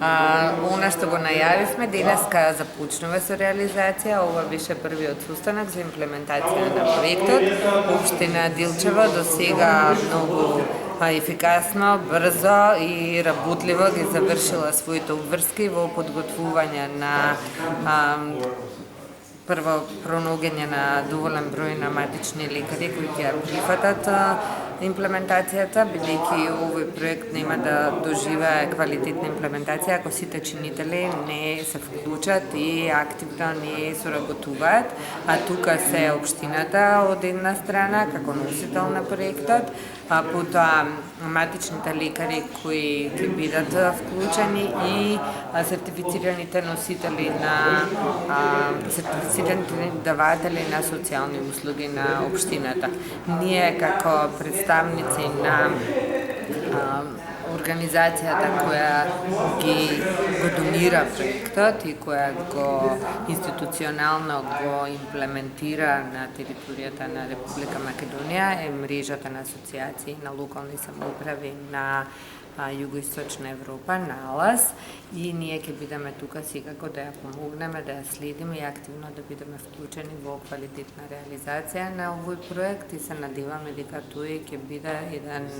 Она што го најавивме денеска започнува со реализација. Ова беше првиот состанок за имплементација на проектот. Општина Дилчево до сега многу ефикасно, брзо и работливо ги завршила своите обврски во подготвување на прво пронаоѓање на доволен број на матични лекари кои ќе ја прифатат имплементацијата, бидејќи овој проект нема да доживее квалитетна имплементација ако сите чинители не се вклучат и активно не соработуваат, а тука се општината од една страна како носител на проектот, а потоа матичните лекари кои ќе бидат вклучени и сертифицираните носители на сертифицираните даватели на социјални услуги на општината. Ние како представници на организацијата која го донира проектот и која го институционално го имплементира на територијата на Република Македонија е мрежата на асоциации на локални самоуправи на Југоисточна Европа, НАЛАС, и ние ќе бидеме тука секако да ја помогнеме, да ја следиме и активно да бидеме вклучени во квалитетна реализација на овој проект и се надеваме дека тој ќе биде еден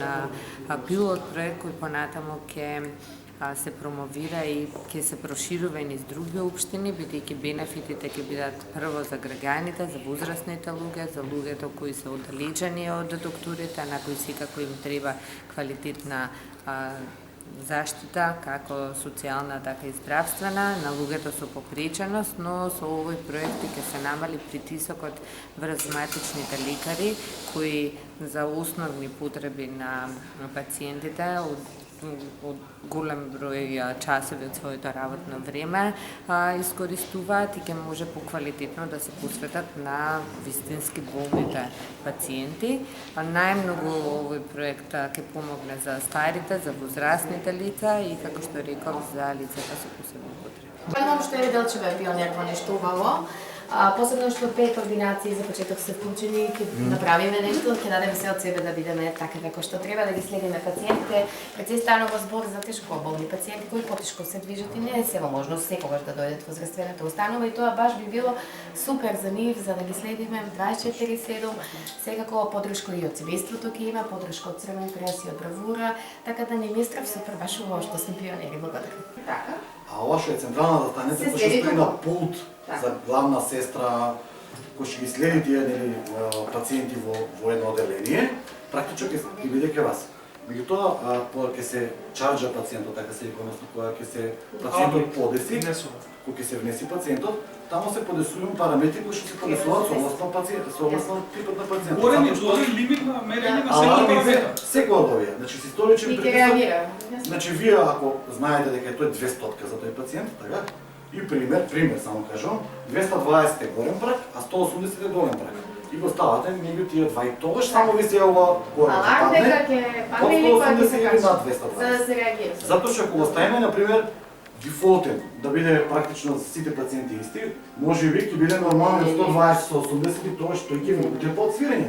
пилот проект кој понатаму ќе се промовира и ќе се проширува и низ други општини, бидејќи бенефитите ќе бидат прво за граѓаните, за возрастните луѓе, за луѓето кои се оддалечени од докторите, на кои секако им треба квалитетна заштита, како социјална, така и здравствена, на луѓето со попреченост, но со овој проект ќе се намали притисокот врз матичните лекари, кои за основни потреби на пациентите од голем број часови од своето работно време искористуваат и ќе може поквалитетно да се посветат на вистински болните пациенти. Најмногу овој проект ќе помогне за старите, за возрастните лица и, како што реков, за лицата со посебни потреби. Предам што е Делчево е пионер во нешто убаво. Посебно што 5 ординации за почеток се вклучени, ќе направиме нешто, ќе дадеме се од себе да бидеме така како што треба, да ги следиме пациентите. Пред се станува збор за тешко болни пациенти кои потешко се движат и не е се во можност секогаш да дојдат во здравствената установа и тоа баш би било супер за нив, за да ги следиме 24/7. Секако подршка и од семејството ќе има, подршка од Црвен крст и од Бравура, така да не ми страв супер баш ово што сме пионери. Благодарам. Така. А ова што е централната станица, кој што стои на пулт за главна сестра, кој ќе ги следи тие пациенти во едно оделение, практично ќе биде ке вас. Меѓутоа, кога ќе се чарџа пациентот, така се односно кога ќе се пациентот подеси, кога ќе се внеси пациентот, таму се подесуваат параметри кои што се подесуваат согласно типот на пациентот. Говори лимит на мерење на секој параметар. Секој од овие, значи систоличен притисок. Значи вие ако знаете дека тој е 200 за тој пациент, така? И пример само кажам, 220 е горен прак, а 180 е долен прак. И го ставате меѓу тие два и тогаш само ви се ова горе аларм дека ќе падне или која ќе се качи за да се реагира. Затоа што ако го ставиме на пример дефолтен, да биде практично за сите пациенти исти, може би ќе биде нормално 120-180 и тогаш тој ќе ви буде подсвирење.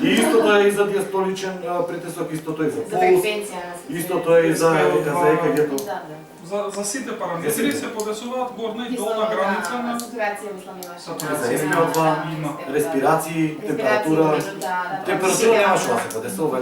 И истото е и за диастоличен притисок, истото е за пулс, истото е и за ЕКГ-то. За сите параметри се подесуваат горна и долна граница на сатурација, мислам имаш. За СПО2, респирации, температура. Температура немаш да се подесува,